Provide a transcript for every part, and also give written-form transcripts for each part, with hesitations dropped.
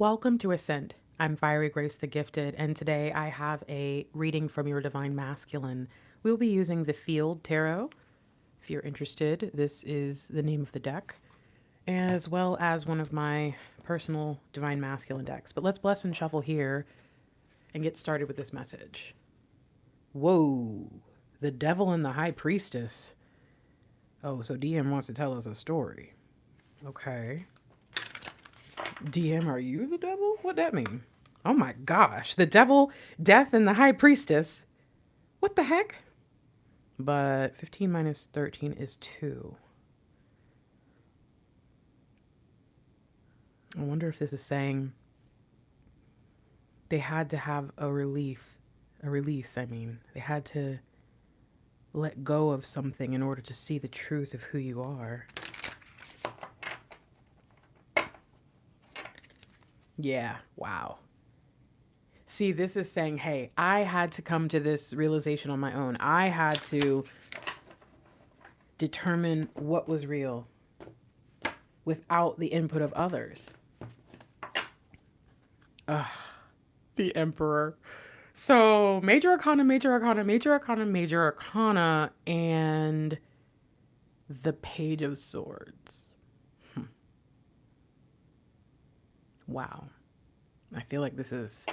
Welcome to Ascent. I'm Fiery Grace the Gifted, and today I have a reading from your Divine Masculine. We'll be using the Field Tarot. If you're interested, this is the name of the deck, as well as one of my personal Divine Masculine decks. But let's bless and shuffle here and get started with this message. Whoa, the Devil and the High Priestess. Oh, so DM wants to tell us a story. Okay. DM, are you the devil? What'd that mean? Oh my gosh. The devil, death, and the high priestess. What the heck? But 15 minus 13 is 2. I wonder if this is saying they had to have a release, They had to let go of something in order to see the truth of who you are. Yeah, wow. See, this is saying, hey, I had to come to this realization on my own. I had to determine what was real without the input of others. Ugh, the Emperor. So, Major Arcana, Major Arcana, Major Arcana, Major Arcana, and the Page of Swords. Wow. I feel like this is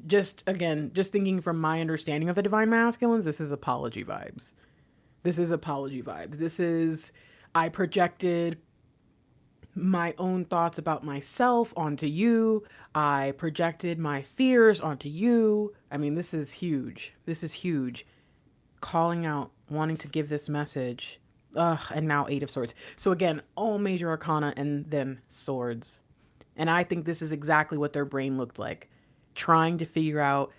just thinking from my understanding of the Divine Masculines, this is apology vibes. This is, I projected my own thoughts about myself onto you. I projected my fears onto you. I mean, this is huge. Calling out, wanting to give this message. And now 8 of Swords. So again, all Major Arcana and then Swords. And I think this is exactly what their brain looked like. Trying to figure out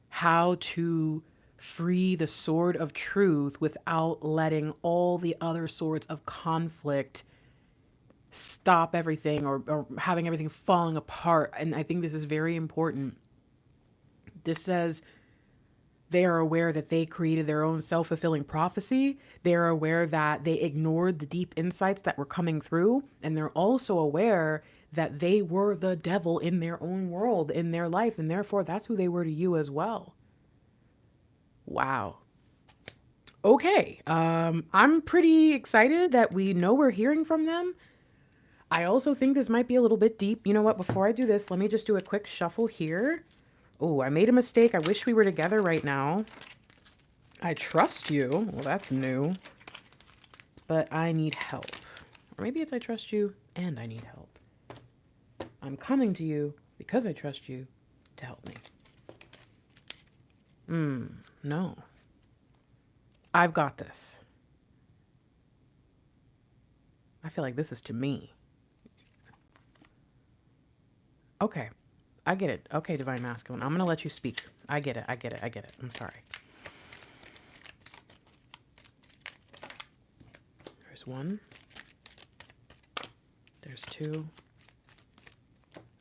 how to free the sword of truth without letting all the other swords of conflict stop everything or having everything falling apart. And I think this is very important. This says they are aware that they created their own self-fulfilling prophecy. They are aware that they ignored the deep insights that were coming through. And they're also aware that they were the devil in their own world, in their life. And therefore, that's who they were to you as well. Wow. Okay. I'm pretty excited that we know we're hearing from them. I also think this might be a little bit deep. You know what? Before I do this, let me just do a quick shuffle here. Oh, I made a mistake. I wish we were together right now. I trust you. Well, that's new. But I need help. Or maybe it's I trust you and I need help. I'm coming to you because I trust you to help me. No. I've got this. I feel like this is to me. Okay. I get it. Okay, Divine Masculine. I'm going to let you speak. I get it. I'm sorry. There's 1. There's 2.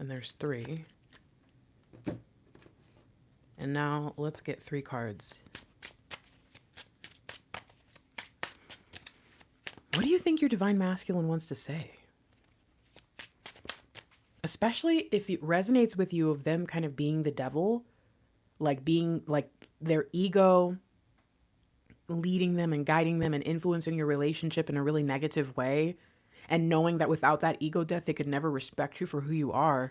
And there's 3. And now let's get 3 cards. What do you think your Divine Masculine wants to say? Especially if it resonates with you of them kind of being the devil, like being like their ego leading them and guiding them and influencing your relationship in a really negative way. And knowing that without that ego death, they could never respect you for who you are.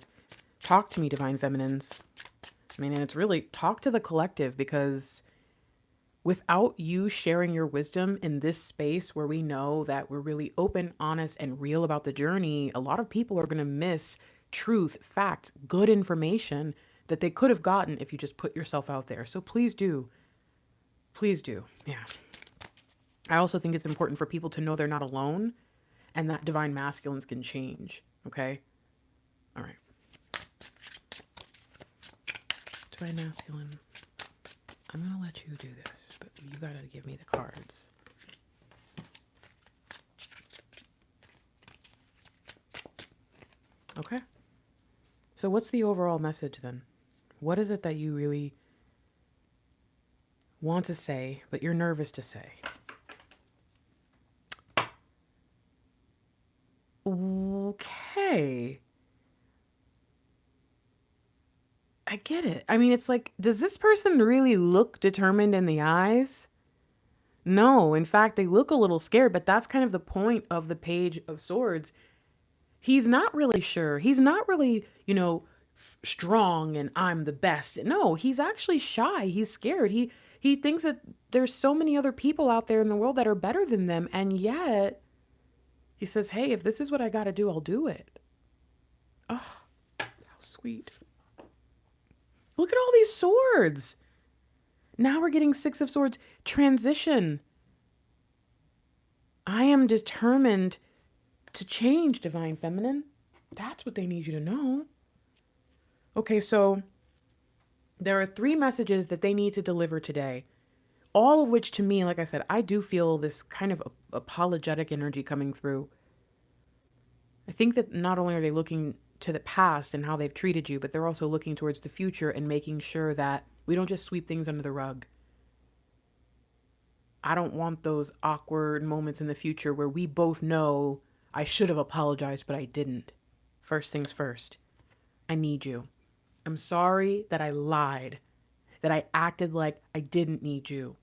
Talk to me, Divine Feminines. I mean, and it's really talk to the collective, because without you sharing your wisdom in this space where we know that we're really open, honest, and real about the journey, a lot of people are going to miss truth, fact, good information that they could have gotten if you just put yourself out there. So please do. Please do. Yeah. I also think it's important for people to know they're not alone and that Divine Masculines can change. Okay? All right. Divine Masculine, I'm going to let you do this, but you got to give me the cards. Okay. So what's the overall message then? What is it that you really want to say, but you're nervous to say? Okay. I get it. I mean, it's like, does this person really look determined in the eyes? No, in fact, they look a little scared, but that's kind of the point of the Page of Swords. He's not really sure. He's not really, strong and I'm the best. No, he's actually shy. He's scared. He thinks that there's so many other people out there in the world that are better than them, and yet he says, "Hey, if this is what I got to do, I'll do it." Oh, how sweet. Look at all these swords. Now we're getting Six of Swords transition. I am determined to change, Divine Feminine. That's what they need you to know. Okay, so there are 3 messages that they need to deliver today. All of which, to me, like I said, I do feel this kind of apologetic energy coming through. I think that not only are they looking to the past and how they've treated you, but they're also looking towards the future and making sure that we don't just sweep things under the rug. I don't want those awkward moments in the future where we both know I should have apologized, but I didn't. First things first, I need you. I'm sorry that I lied, that I acted like I didn't need you,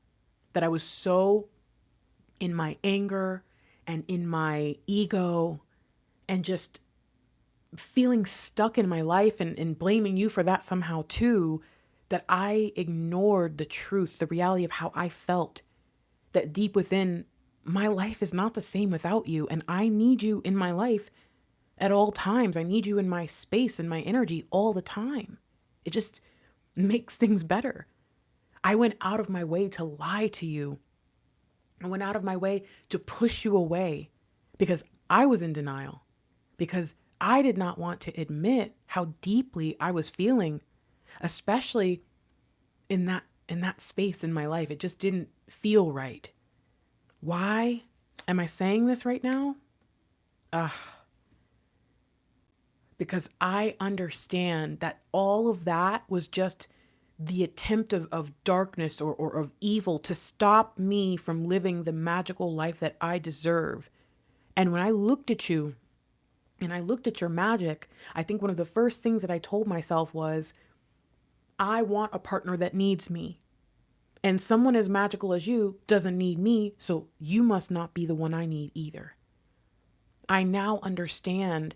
that I was so in my anger and in my ego and just feeling stuck in my life and blaming you for that somehow too, that I ignored the truth, the reality of how I felt, that deep within, my life is not the same without you, and I need you in my life at all times. I need you in my space and my energy all the time. It just makes things better. I went out of my way to lie to you. I went out of my way to push you away because I was in denial, because I did not want to admit how deeply I was feeling, especially in that space in my life. It just didn't feel right. Why am I saying this right now? Because I understand that all of that was just the attempt of darkness or of evil to stop me from living the magical life that I deserve. And when I looked at you and I looked at your magic, I think one of the first things that I told myself was, I want a partner that needs me. And someone as magical as you doesn't need me, so you must not be the one I need either. I now understand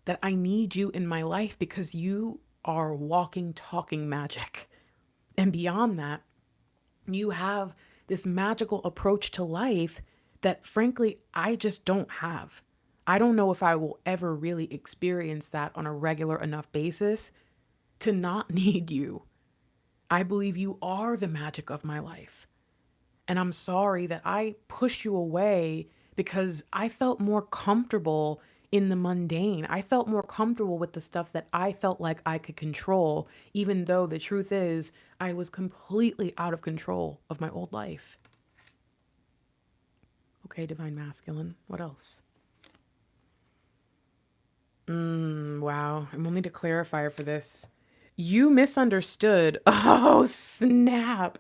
that I need you in my life because you are walking, talking magic. And beyond that, you have this magical approach to life that frankly, I just don't have. I don't know if I will ever really experience that on a regular enough basis to not need you. I believe you are the magic of my life. And I'm sorry that I pushed you away because I felt more comfortable in the mundane. I felt more comfortable with the stuff that I felt like I could control, even though the truth is I was completely out of control of my old life. Okay, Divine Masculine, what else? Wow, and we'll need a clarifier for this. You misunderstood. Oh, snap.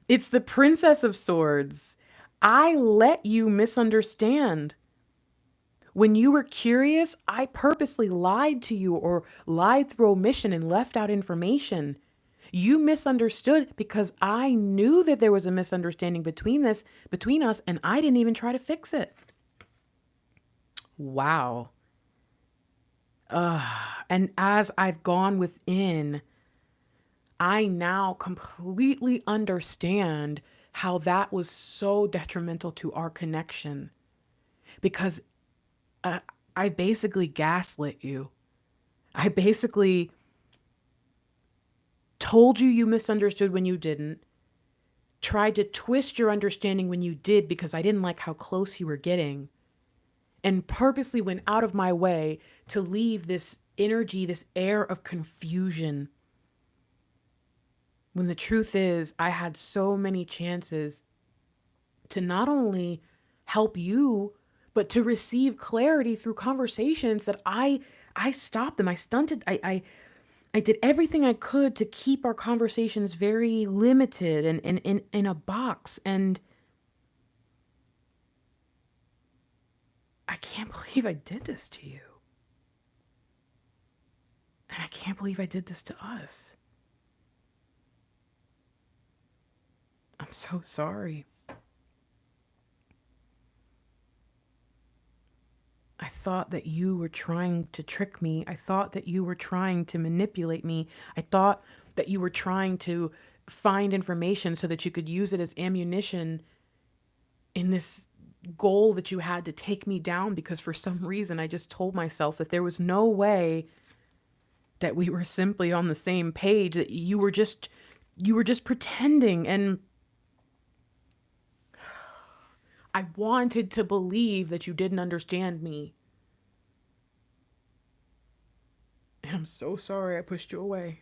It's the Princess of Swords. I let you misunderstand. When you were curious, I purposely lied to you or lied through omission and left out information. You misunderstood because I knew that there was a misunderstanding between us, and I didn't even try to fix it. Wow. And as I've gone within, I now completely understand how that was so detrimental to our connection, because I basically gaslit you. I basically told you misunderstood when you didn't, tried to twist your understanding when you did because I didn't like how close you were getting, and purposely went out of my way to leave this energy, this air of confusion. When the truth is, I had so many chances to not only help you, but to receive clarity through conversations that I stopped them. I stunted. I did everything I could to keep our conversations very limited and in a box. And I can't believe I did this to you. And I can't believe I did this to us. I'm so sorry. I thought that you were trying to trick me. I thought that you were trying to manipulate me. I thought that you were trying to find information so that you could use it as ammunition in this goal that you had to take me down, because for some reason I just told myself that there was no way that we were simply on the same page, that you were just pretending. And I wanted to believe that you didn't understand me. And I'm so sorry I pushed you away.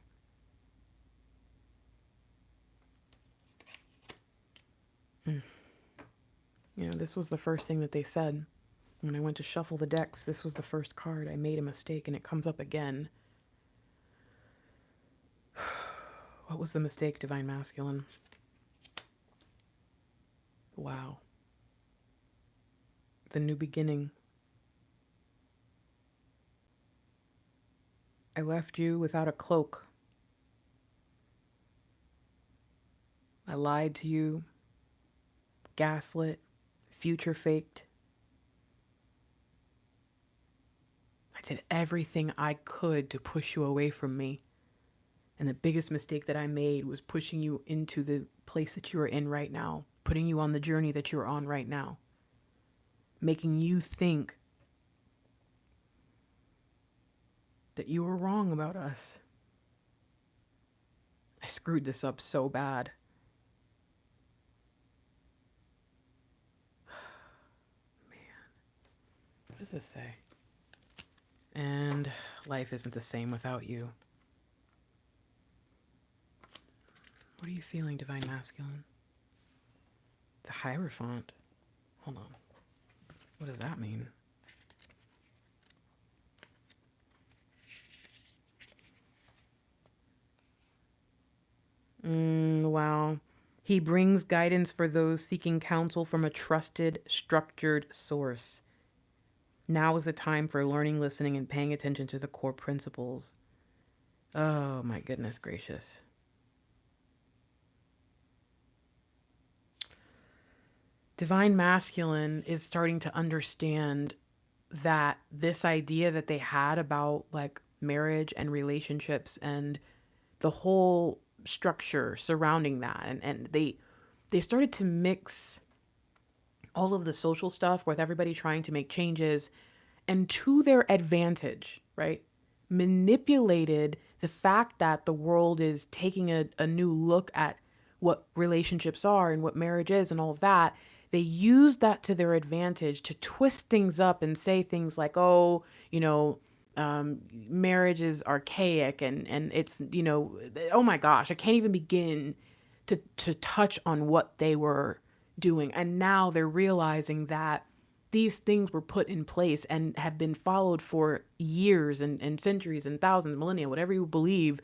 You know, this was the first thing that they said. When I went to shuffle the decks, this was the first card. I made a mistake and it comes up again. What was the mistake, Divine Masculine? Wow. The new beginning. I left you without a cloak. I lied to you, gaslit, future faked. I did everything I could to push you away from me. And the biggest mistake that I made was pushing you into the place that you are in right now, putting you on the journey that you're on right now, making you think that you were wrong about us. I screwed this up so bad. What does this say? And life isn't the same without you. What are you feeling, Divine Masculine? The Hierophant. Hold on. What does that mean? Wow. He brings guidance for those seeking counsel from a trusted, structured source. Now is the time for learning, listening, and paying attention to the core principles. Oh, my goodness gracious. Divine Masculine is starting to understand that this idea that they had about like marriage and relationships and the whole structure surrounding that, and they started to mix all of the social stuff with everybody trying to make changes, and to their advantage, right? Manipulated the fact that the world is taking a new look at what relationships are and what marriage is and all of that. They use that to their advantage to twist things up and say things like, oh, you know, marriage is archaic and it's, you know, oh my gosh, I can't even begin to touch on what they were doing. And now they're realizing that these things were put in place and have been followed for years and centuries and thousands, millennia, whatever you believe,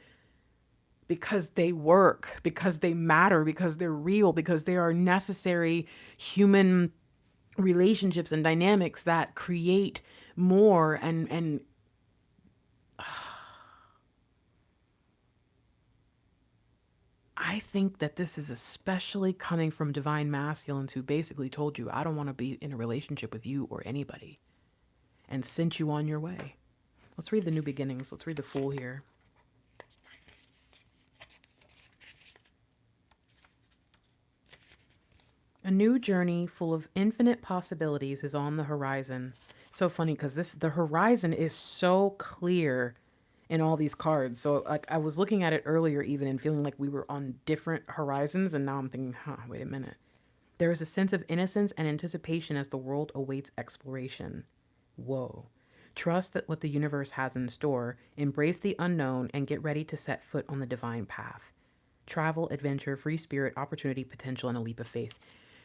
because they work, because they matter, because they're real, because they are necessary human relationships and dynamics that create more and I think that this is especially coming from Divine Masculines who basically told you, I don't want to be in a relationship with you or anybody, and sent you on your way. Let's read the new beginnings. Let's read the Fool here. A new journey full of infinite possibilities is on the horizon. So funny because the horizon is so clear in all these cards. So like I was looking at it earlier even and feeling like we were on different horizons, and now I'm thinking, wait a minute. There is a sense of innocence and anticipation as the world awaits exploration. Whoa. Trust that what the universe has in store, embrace the unknown, and get ready to set foot on the divine path. Travel, adventure, free spirit, opportunity, potential, and a leap of faith.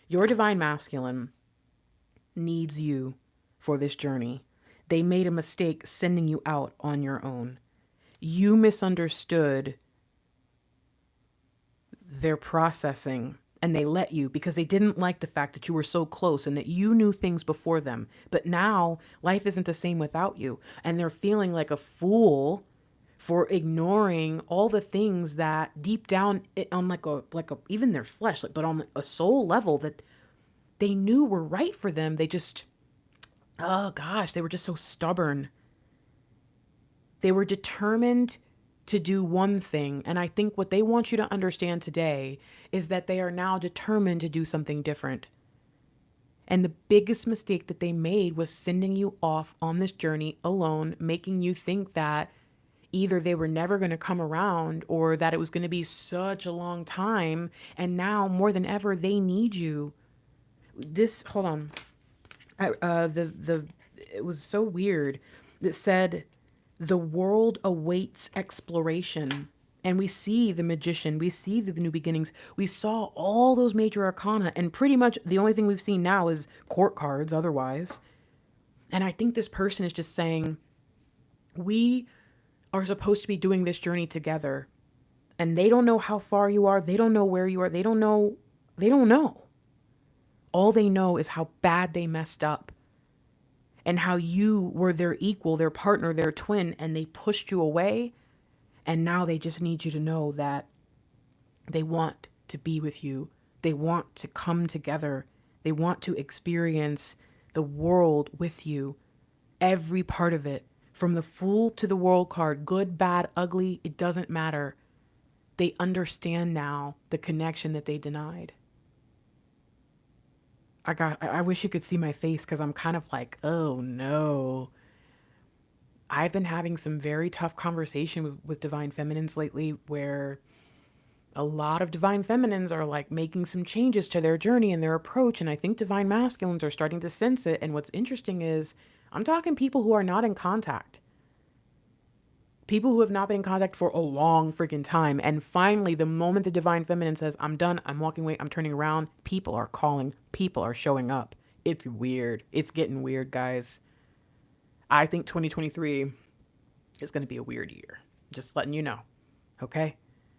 Your Divine Masculine needs you for this journey. They made a mistake sending you out on your own. You misunderstood their processing, and they let you because they didn't like the fact that you were so close and that you knew things before them. But now life isn't the same without you, and they're feeling like a fool for ignoring all the things that deep down on like a even their flesh, like, but on a soul level that they knew were right for them. They just, oh gosh, they were just so stubborn. They were determined to do one thing. And I think what they want you to understand today is that they are now determined to do something different. And the biggest mistake that they made was sending you off on this journey alone, making you think that either they were never going to come around or that it was going to be such a long time. And now more than ever, they need you. Hold on. It was so weird. It said, the world awaits exploration. And we see the magician, we see the new beginnings. We saw all those major arcana, and pretty much the only thing we've seen now is court cards otherwise. And I think this person is just saying, we are supposed to be doing this journey together. And they don't know how far you are. They don't know where you are. They don't know. All they know is how bad they messed up and how you were their equal, their partner, their twin, and they pushed you away. And now they just need you to know that they want to be with you. They want to come together. They want to experience the world with you. Every part of it, from the Fool to the World card, good, bad, ugly, it doesn't matter. They understand now the connection that they denied. I wish you could see my face because I'm kind of like, oh no. I've been having some very tough conversation with divine feminines lately where a lot of divine feminines are like making some changes to their journey and their approach. And I think divine masculines are starting to sense it. And what's interesting is I'm talking people who are not in contact. People who have not been in contact for a long freaking time. And finally, the moment the divine feminine says, I'm done, I'm walking away, I'm turning around, people are calling, people are showing up. It's weird. It's getting weird, guys. I think 2023 is going to be a weird year. Just letting you know. Okay?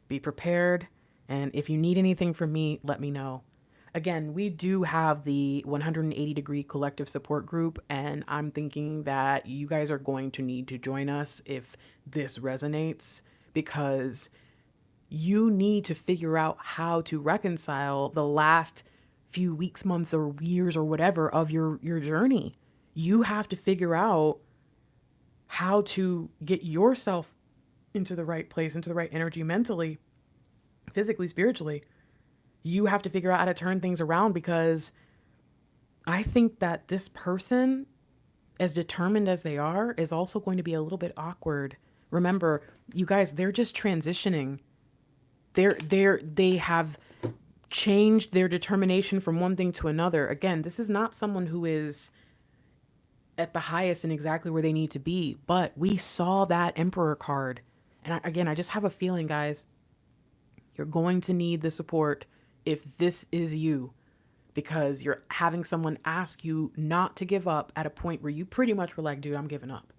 Be prepared. And if you need anything from me, let me know. Again, we do have the 180 degree collective support group, and I'm thinking that you guys are going to need to join us if this resonates, because you need to figure out how to reconcile the last few weeks, months, or years or whatever of your journey. You have to figure out how to get yourself into the right place, into the right energy, mentally, physically, spiritually. You have to figure out how to turn things around, because I think that this person, as determined as they are, is also going to be a little bit awkward. Remember, you guys, they're just transitioning. They have changed their determination from one thing to another. Again, this is not someone who is at the highest and exactly where they need to be, but we saw that Emperor card. And I just have a feeling, guys, you're going to need the support if this is you, because you're having someone ask you not to give up at a point where you pretty much were like, dude, I'm giving up.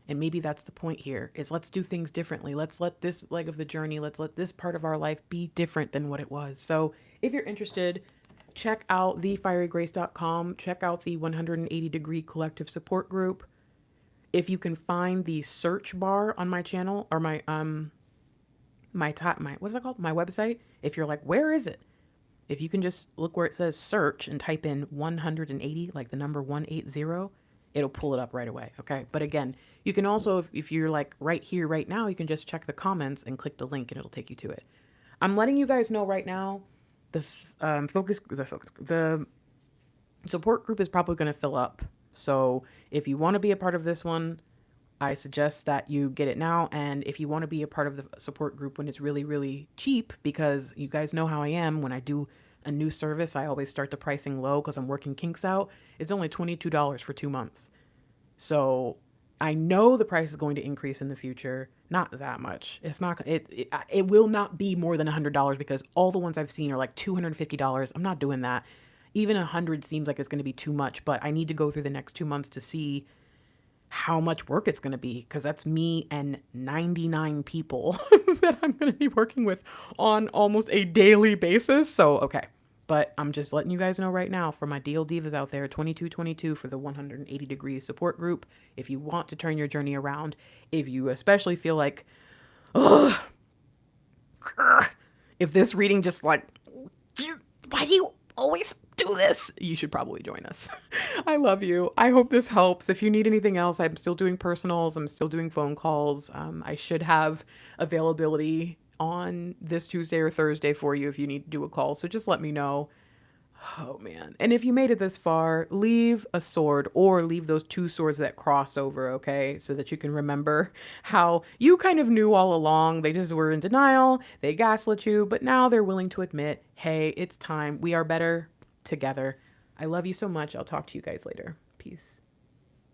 And maybe that's the point here, is let's do things differently. Let's let this leg of the journey, let's let this part of our life be different than what it was. So if you're interested, check out thefierygrace.com. Check out the 180 degree collective support group. If you can find the search bar on my channel, or my what is it called? My website. If you're like, where is it? If you can just look where it says search and type in 180, like the number 180, it'll pull it up right away. Okay. But again, you can also, if you're like right here, right now, you can just check the comments and click the link and it'll take you to it. I'm letting you guys know right now, the support group is probably going to fill up. So if you want to be a part of this one, I suggest that you get it now. And if you want to be a part of the support group when it's really, really cheap, because you guys know how I am, when I do a new service, I always start the pricing low because I'm working kinks out. It's only $22 for 2 months. So I know the price is going to increase in the future. Not that much. It's not, it will not be more than $100, because all the ones I've seen are like $250. I'm not doing that. Even 100 seems like it's going to be too much, but I need to go through the next 2 months to see how much work it's going to be, because that's me and 99 people that I'm going to be working with on almost a daily basis. So, okay. But I'm just letting you guys know right now, for my DL Divas out there, 2222 for the 180 degree support group. If you want to turn your journey around, if you especially feel like, ugh, if this reading just like, why do you always do this? You should probably join us. I love you. I hope this helps. If you need anything else, I'm still doing personals. I'm still doing phone calls. I should have availability on this Tuesday or Thursday for you if you need to do a call. So just let me know. Oh man. And if you made it this far, leave a sword or leave those two swords that cross over, okay? So that you can remember how you kind of knew all along. They just were in denial. They gaslit you, but now they're willing to admit, hey, it's time. We are better together. I love you so much. I'll talk to you guys later. Peace.